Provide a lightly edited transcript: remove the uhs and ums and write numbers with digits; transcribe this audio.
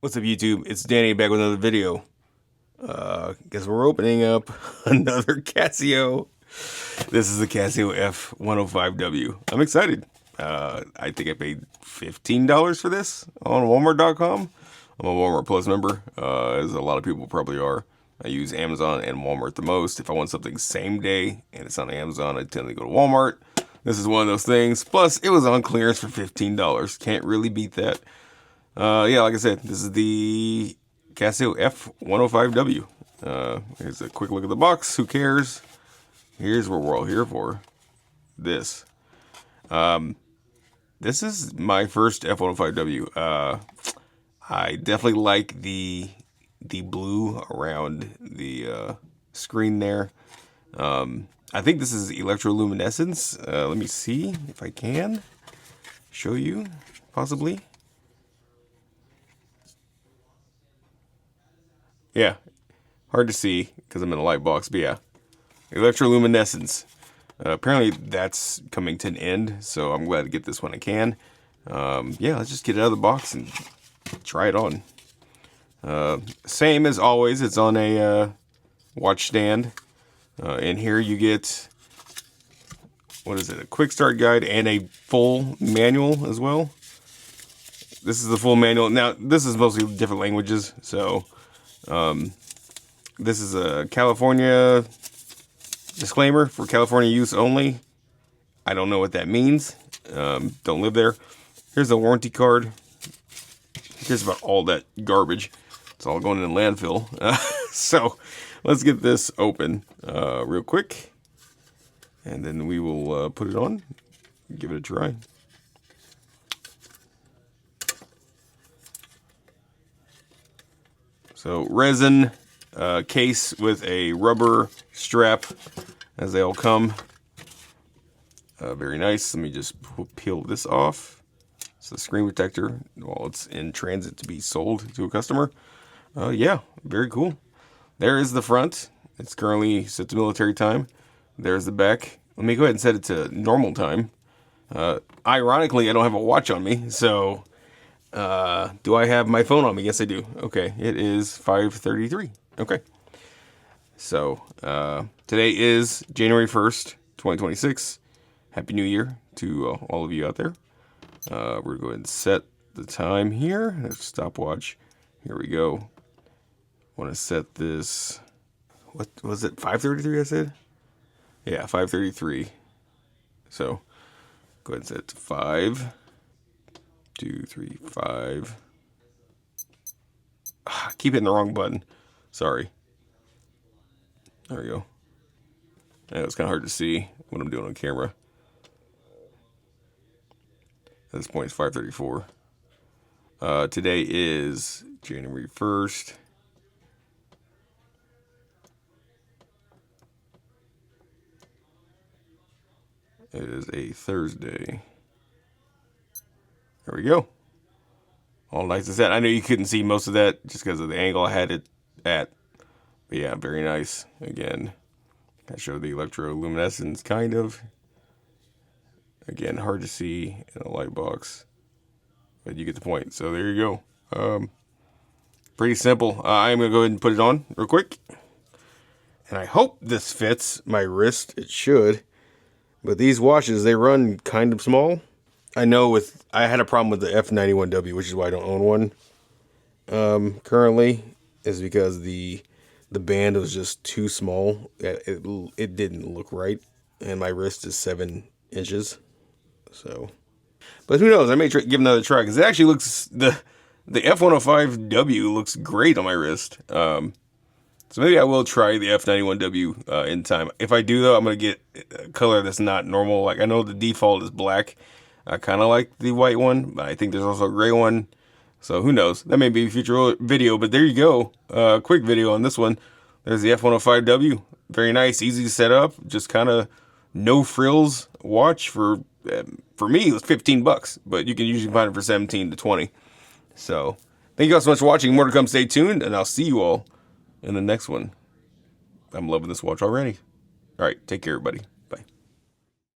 What's up, YouTube? It's Danny back with another video. Guess we're opening up another Casio. This is the Casio F105W. I'm excited. I think I paid $15 for this on Walmart.com. I'm a Walmart Plus member, as a lot of people probably are. I use Amazon and Walmart the most. If I want something same day and it's on Amazon, I tend to go to Walmart. This is one of those things. Plus, it was on clearance for $15. Can't really beat that. Yeah, like I said, this is the Casio F105W. Here's a quick look at the box. Who cares? Here's what we're all here for. This. This is my first F105W. I definitely like the blue around the screen there. I think this is electroluminescence. Let me see if I can show you, possibly. Yeah, hard to see because I'm in a light box, but yeah, electroluminescence. Apparently that's coming to an end, so I'm glad to get this when I can. Yeah, let's just get it out of the box and try it on. Same as always, it's on a watch stand. In here you get, what is it, a quick start guide and a full manual as well. This is the full manual. Now, this is mostly different languages, so this is a California disclaimer for California use only. I don't know what that means. Don't live there. Here's a warranty card. Here's about all that garbage. It's all going in the landfill. So let's get this open real quick, and then we will put it on, give it a try. So resin case with a rubber strap, as they all come. Very nice. Let me just peel this off. It's the screen protector while it's in transit to be sold to a customer. Yeah, very cool. There is the front. It's currently set to military time. There's the back. Let me go ahead and set it to normal time. Ironically, I don't have a watch on me, so do I have my phone on me? Yes, I do. Okay, it is 5:33. Okay. So, today is January 1st, 2026. Happy New Year to all of you out there. We're going to go ahead and set the time here. Stopwatch. Here we go. Want to set this, what was it, 5:33 I said? Yeah, 5:33. So, go ahead and set it to 5, 2, 3, 5. Keep hitting the wrong button. Sorry. There we go. Yeah, it's kind of hard to see what I'm doing on camera. At this point, it's 5:34. Today is January 1st. It is a Thursday. There we go. All nice and set. I know you couldn't see most of that just because of the angle I had it at. But yeah, very nice. Again, I showed the electroluminescence, kind of. Again, hard to see in a light box, but you get the point. So there you go. Pretty simple. I'm going to go ahead and put it on real quick. And I hope this fits my wrist. It should. But these watches, they run kind of small. I know I had a problem with the F91W, which is why I don't own one. Currently, is because the band was just too small. It didn't look right, and my wrist is 7 inches. So, but who knows? I may give another try because it actually looks, the F105W looks great on my wrist. So maybe I will try the F91W in time. If I do, though, I'm going to get a color that's not normal. Like, I know the default is black. I kind of like the white one, but I think there's also a gray one. So who knows? That may be a future video, but there you go. Quick video on this one. There's the F105W. Very nice, easy to set up. Just kind of no frills watch. For me, it was $15, but you can usually find it for 17 to 20. So thank you all so much for watching. More to come. Stay tuned, and I'll see you all in the next one. I'm loving this watch already. All right, take care, everybody.